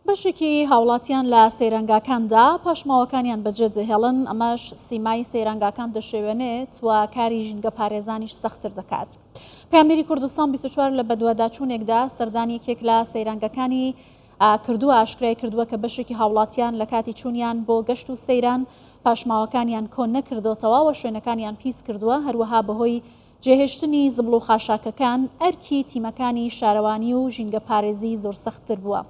بەشێکی هاوڵاتیان لە سەیرانگاکاندا پاشماوەکانیان بەجێ دەهێڵن، ئەمەش سیمای سەیرانگاکان دەشێوێنێت و کاری ژینگە پارێزانیش سەختتر دەکات. پەیامبەری کوردستان 24 لە بەدواداچوونێکدا سەردانیەکێک لە سەیرانگەکانی کردووە ئاشکرای کردووە کە بەشێکی هاوڵاتیان لە کاتی چوونیان بۆ گەشت و سەیران پاشماوەکانیان کۆن نەکردوتەوە و شوێنەکانیان پیس کردووە، هەروەها بەهۆی جێهێشتنی زبڵ و خاشاکەکان ئەرکی تیمەکانی شارەوانی و ژینگە پارێزی زۆر سەختتر بووە.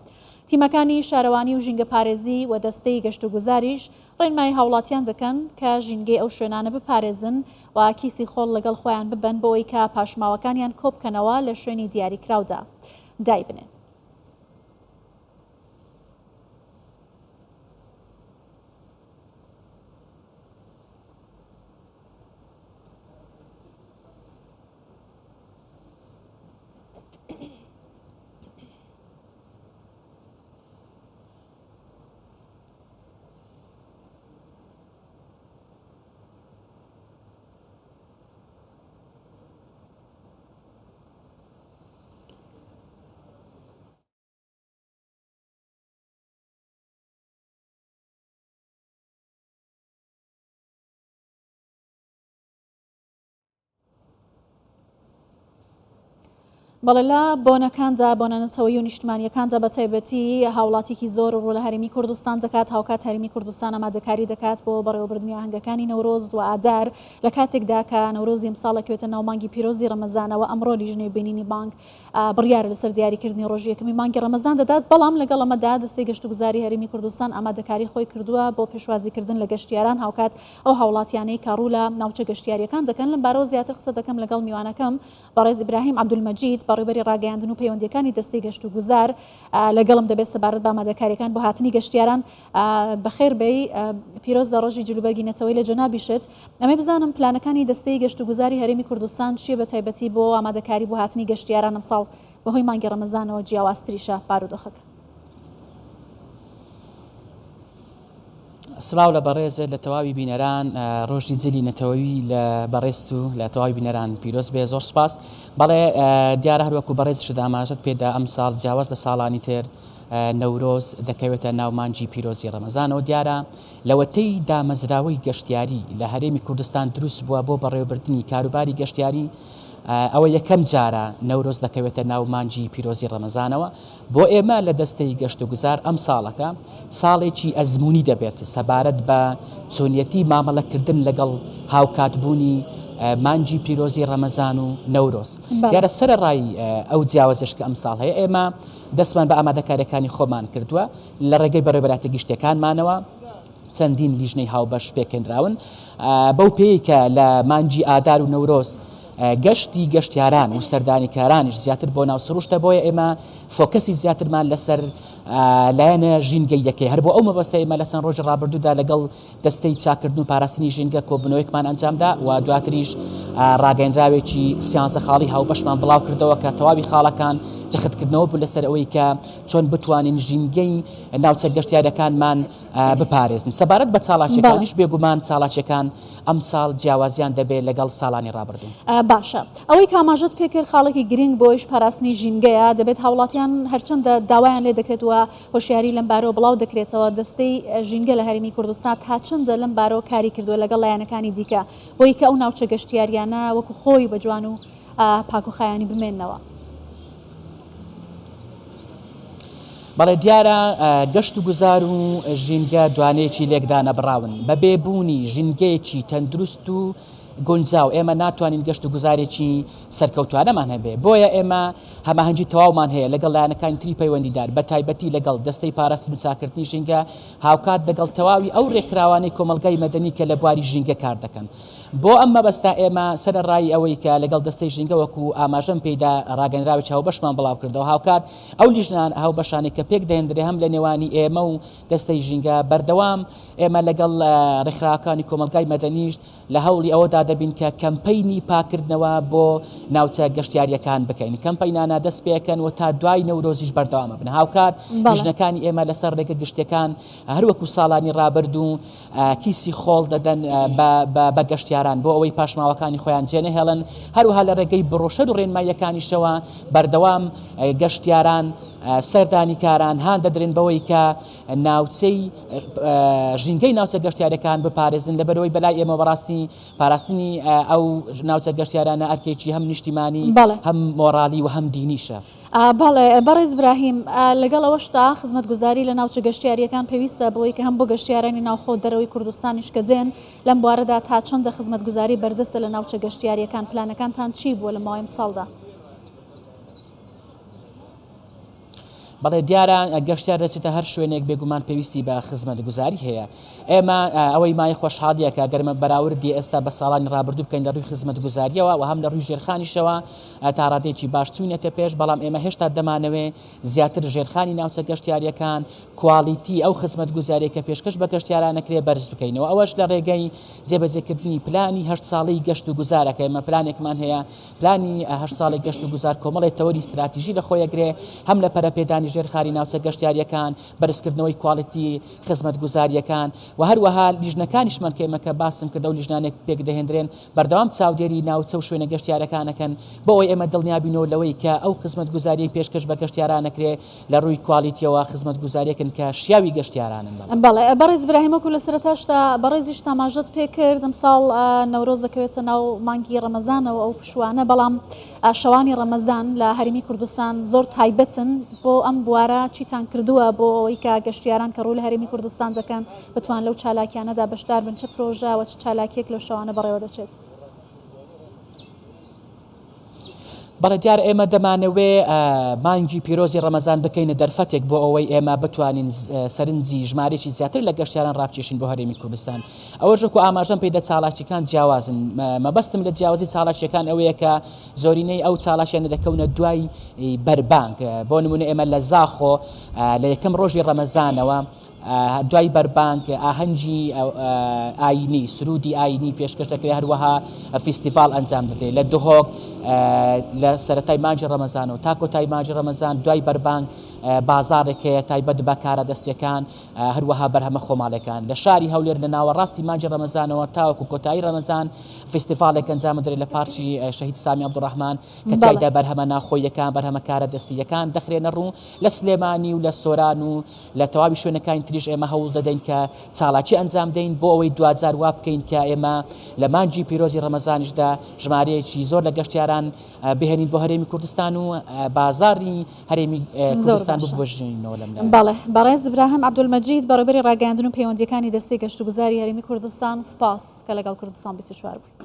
تیمەکانی شارەوانی و ژینگە پارێزی و دەستەی گەشت و گوزاریش ڕێنمای هاوڵاتیان دەکەن کە ژینگەی ئەو شوێنانە بپارێزن و کیسی خۆڵ لەگەڵ خۆیان ببن بۆەوەی کە پاشماوەکانیان کۆبکەنەوە لە شوێنی دیاریکراودا دای بنێن. بەڵێ لە بۆنەکاندا بۆنەتەوەی و نیشتمانیەکاندا بە تایبەتی هاوڵاتێکی زۆر ڕوو لە هەرێمی کوردستان دەکات، هاوکات هەرێمی کوردستان ئامادەکاری دەکات بۆ بەڕێوەبردننی ئاهەنگەکانی نەورۆز و ئادار لە کاتێکدا کە نەورۆزی ئەمساڵەکەوێتە ناو مانگی پیرۆزی ڕەمەزانەوە. ئەمڕۆ لیژنەی بینینی بانک بڕیارە لەسەر دیاریکردنی ڕۆژی یەکەمی مانگی ڕەمەزان دەدات، بەڵام لەگەڵ ئەمەدا دەستەی گەشت و گوزاری هەرێمی کوردستان ئامادەکاری خۆی کردووە بۆ پێشوازیکردن لە گەشتیاران، هاوکات ئەو هاوڵاتیانەی کە ڕوو لە ناوچە گەشتیاریەکان دەکەن. لەم بارەوە زیاتر قسە دەکەم لەگەڵ میوانەکەم بەڕێز ئیبراهیم عەبدولمەجید بەڕێوەبەری ڕاگەیاندن و پەیوەندیەکانی دەستەی گەشت و گوزار لەگەڵم دەبێت سەبارەت بە ئامادەکاریەکان بۆ هاتنی گەشتیاران. بەخێر بێی پیرۆز لە ڕۆژی جلوبەرگی نەتەوەی لە جەنابیشت، ئەمە بزانم پلانەکانی دەستەی گەشت و گوزاری هەرێمی کوردستان چیە بە تایبەتی بۆ ئامادەکاری بۆ هاتنی گەشتیاران ئەمساڵ بەهۆی مانگی ڕەمەزانەوە جیاوازتریشە بارودۆخەکە. سلااو لە بەڕێزێت لە تەواوی بینەران ڕۆژی جلی نەتەوەوی لە بەڕێست و لە تەواوی بینەران پیرۆز بێ، زۆر سپاس. بەڵێ دیارە هەروەکو بەڕێز شدا ئاماژەت پێدا ئەم ساڵ جیاواز لە ساڵانی تر نەورۆز دەکەوێتە ناومانجی پیرۆزی ڕەمەزانەوە. دیارە لەوەتەی دامەزراوەی گەشتیاری لە هەرێمی کوردستان دروست بووە بۆ بەڕێوەبردننی کاروباری گەشتیاری، ئەوە یەکەم جارە نەورۆز دەکەوێتە ناومانجی پیرۆزی ڕەمەزانەوە. بۆ ئێمە لە دەستەی گەشت و گوزار ئەم ساڵەکە ساڵێکی ئەزمموی دەبێت سەبارەت بە چۆنیەتی مامەڵەکردن لەگەڵ هاوکاتبوونی مانجی پیرۆزی ڕەمەزان و نەورۆز. دیارە سەرڕای ئەو جیاوازش کە ئەم ساڵ هەیە، ئێمە دەستمان بە ئامادەکاریەکانی خۆمان کردووە لە ڕێگەی بەڕێوەبەراتە گشتەکانمانەوە. چەندین لیژنەی هاوبەش پێکێنراون بەو پێی کە لە مانجی ئادار و نەورۆز گەشتی گەشتیاران و سەردانیکارانیش زیاتر بۆ ناو سروشتە، بۆیە ئێمە فۆکەسی زیاترمان لەسەر لایەنە ژینگەی یەکەی هەر بۆ ئەو مەبەستە ئێمە لە چەند ڕۆژی ڕابردوودا لەگەڵ دەستەی چاکردن و پاراستنی ژینگە کۆبنەوەیەکمان ئەنجامدا و دواتریش ڕاگەیەنراوێکی سیانسە خاڵی هاوبەشمان بڵاو کردەوە کە تەواوی خاڵەکان جەختکردنەوە بوو لەسەر ئەوەی کە چۆن بتوانین ژینگەی ناوچە گەشتیارەکانمان بپارێزن. سەبارەت بە چاڵاکیەکانیش بێگومان چاڵاکیەکان ئەم ساڵ جیاوازیان دەبێت لەگەڵ ساڵانی ڕابردوو. باشە، ئەوەی کاماژت پێکرد خاڵێکی گرنگ بۆیش پاراستنی ژینگەیە، دەبێت هاوڵاتیان هەرچەندە داوایان لێ دەکرێتەوە هۆشیاری لەم بارەوە بڵاو دەکرێتەوە. دەستەی ژینگە لە هەرێمی کوردستان تا چەندە لەم بارەوە کاری کردووە لەگەڵ لایەنەکانی دیکە بۆی کە ئەو ناوچە گەشتیاریانە وەکو خۆی بە جوان و پاکوخایانی بمێننەوە. بەڵێ دیارە گەشت و گوزار و ژینگە دوانەیەکی لێکدانە بڕاون بە بێبوونی ژینگەیەکی تەندروست و گونجاو ئێمە ناتوانین گەشت و گوزارێکی سەرکەوتوانەمان هەبێ. بۆیە ئێمە هەماهەنگی تەواومان هەیە لەگەڵ لایەنەکانی تری پەیوەندیدار بە تایبەتی لەگەڵ دەستەی پاراستن و چاکردنی ژینگە، هاوکات لەگەڵ تەواوی ئەو ڕێکخراوانەی کۆمەلگای مەدەنی کە لە بواری ژینگە کار دەکەن. بۆ ئەم مەبەستا ئێمە سەرڕای ئەوەی کە لەگەڵ دەستەی ژینگە وەکو ئاماژەم پێیدا ڕاگەنراوی هاوبەشمان بڵاو کردەوە، هاوکات ئەو لیژنان هاوبەشانی کە پێک دەهێنرێ هەم لە نێوانی ئێمە و دەستەی ژینگە بەردەوام ئێمە لەگەڵ ڕێکخراوەکانی کۆمەلگای مەدەنیش لە هەوڵی ئەوەدا دەبین کە کەمپەینی پاکردنەوە بۆ ناوچە گەشتیاریەکان بکەین. کەمپەینانە دەست پێکەن و تا دوای نەورۆزیش بەردەوامە بن. هاوکات لیژنەکانی ئێمە لەسەر ڕێگە گشتەکان هەروەکو ساڵانی ڕابردوو کیسی خۆڵ دەدەن بە گەشتیاران بۆ ئەوەی پاشماوەکانی خۆیان جێنەهێڵن، هەروها لە ڕێگەی بڕۆشەر و ڕێنماییەکانیشەوە بەردەوام گەشتیاران سەردانیکاران هان دەدرێن بەوەی کە ناوچەی ژینگەی ناوچە گەشتیارەکان بپارێزن لەبەرەوەی بەلای ئێمە بەڕاستی پاراستنی ئەو ناوچە گەشتیارانە ئەرکێکی هەم نیشتیمانی هەم مۆرالی و هەم دینیشە. بەڵێ بەڕێز براهیم لەگەڵ ئەوەشتا خزمەتگوزاری لە ناوچە گەشتیاریەکان پێویستە بۆی کە هەم بۆ گەشتیارانی ناوخۆ دەرەوەی کوردستانیش کە دێن لەم بوارەدا تا چەندە خزمەتگوزاری بەردەستە لە ناوچە گەشتیاریەکان پلانەکانتان چی بووە لە ماوەی ساڵدا؟ بەڵێ دیارە گەشتیار دەچێتە هەر شوێنێک بێگومان پێویستی بە خزمەتگوزاری هەیە. ئێمە ئەوەی مای خۆشحاڵیەکە گەرمە بەراوردی ئێستا بە ساڵانی ڕابردوو بکەین لە ڕووی خزمەتگوزاریەوە و هەم لە ڕووی ژێرخانیشەوە تا ڕادێکی باش چوونەتە پێش، بەڵام ئێمە هێشتا دەمانەوێ زیاتر ژێرخانی ناوچە گەشتیاریەکان کوالیتی ئەو خزمەتگوزاریە کە پێشکەش بە گەشتیارانەکرێ بەرز بکەینەوە. ئەوەش لە ڕێگەی جێبەجێکردنی پلانی 8 ساڵی گەشت و گوزارەکە. ئێمە پلانێکمان هەیە، پلانی 8 ساڵی گەشت و گوزار کۆمەڵی تەوەری استراتیژی لە خۆیەگرێ هەم لە پەرەپێدانی ژێرخانی ناوچە گەشتیاریەکان، بەرزکردنەوەی کوالیتی خزمەتگوزاریەکان و هەروەها لیژنەکانیشمان کە ئێمە کە باسم کردە و لیژنانێک پێک دەهێنرێن بەردەوام چاودێری ناوچە و شوێنە گەشتیارەکانەکەن بۆ ئەوەی ئێمە دڵنیابینەوە لەوەی کە ئەو خزمەتگوزاری پێشکەش بە گەشتیارانەکرێ لە ڕووی کوالیتیەوە خزمەتگوزاریەکن کە شیاوی گەشتیارانن. بەڵێ بەڕێز براهیمەکو لە سەرەتاشتا بەڕێزیش تاماژەت پێ کرد ئەمساڵ نەورۆز دەکەوێتە ناو مانگی ڕەمەزانەوە ئەو پشوانە، بەڵام شەوانی ڕەمەزان لە هەرمی کوردستان زۆر تایبەتن بۆ ئەم بوارە چیتان کردووە بۆ ئەوەی کە گەشتیاران کە ڕوو لە هەرمی کوردستان دەکەن بتوان لەو چالاکیانەدا بەشدار بن؟ چه پرۆژە و چ چالاکیەک لەو شەوانە بەڕێوە دەچێت؟ بەڵێ دیار ئێمە دەمانەوێ مانگی پیرۆزی ڕەمەزان بکەینە دەرفەتێک بۆ ئەوەی ئێمە بتوانین سەرنجی ژمارەی زیاتر لە گەشتیاران ڕابچێشین بۆ هەرێمی کوردستان. ئەوەژەکو ئاماژەم پێدە چالاکیەکان جیاوازن. مەبەستم لە جیاوازی چالاکیەکان ئەوەیە کە زۆرینەی ئەو چالاکیانە دەکەونە دوای بەربانگ. بۆ نمونە ئێمە لە زاخۆ لە یەکەم ڕۆژی ڕەمەزانەوە دوای بەربانگ ئاهەنگی ئاینی سرودی ئاینی پێشکەش دەکرێت، هەروەها فیستیڤال ئەنجام دەدرێت لە دهۆک لە سەرەتای مانگی ڕەمەزانەوە تا کۆتایی مانگی ڕەمەزان. دوای بەربانگ بازارێکەیە تایبەت بە کارە دەستیەکان، هەروەها بەرهەمە خۆماڵەکان لە شاری هەولێر لە ناوەڕاستی مانگی ڕەمەزانەوە تاوەکو کۆتایی ڕەمەزان فیستیڤالێک ئەنجام دەدرێت لە پارکی شەهید سامی عەبدوڕەحمان کە تایدا بەرهەمە ناوخۆییەکان بەرهەمە کارە دەستیەکان دەخرێنە ڕوو. لە سلێمانی و لە سۆران و لە تەواوی شوێنەکانی تریش ئێمە هەوڵ دەدەین کە چالاکی ئەنجام دەین بۆ ئەوەی دوجار وا بکەین کە ئێمە لە مانگی پیرۆزی ڕەمەزانیشدا ژمارەیەکی زۆر لە گەشتیاران بهێنین بۆ هەرێمی کوردستان و بازاری هەرێمی کوردستان ببوژێنینەوە. بەڵێ بەڕێز براهیم عەبدولمەجید بەڕێوەبەری ڕاگەیاندن و پەیوەندیەکانی دەستەی گەشت و گوزاری هەرێمی کوردستان سپاس کە لەگەڵ کوردستان 24 بووی.